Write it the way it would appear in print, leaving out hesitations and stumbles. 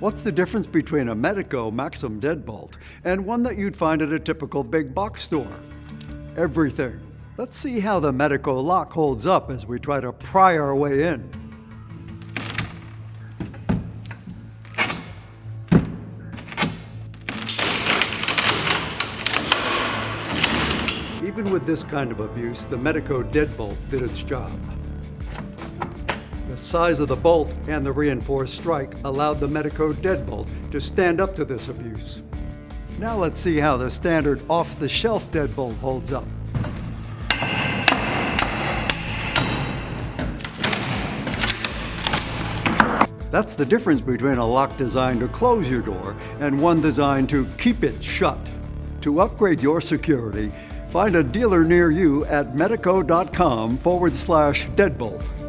What's the difference between a Medeco Maxim deadbolt and one that you'd find at a typical big box store? Everything. Let's see how the Medeco lock holds up as we try to pry our way in. Even with this kind of abuse, the Medeco Deadbolt did its job. The size of the bolt and the reinforced strike allowed the Medeco Deadbolt to stand up to this abuse. Now let's see how the standard off-the-shelf deadbolt holds up. That's the difference between a lock designed to close your door and one designed to keep it shut. To upgrade your security, find a dealer near you at medeco.com/deadbolt.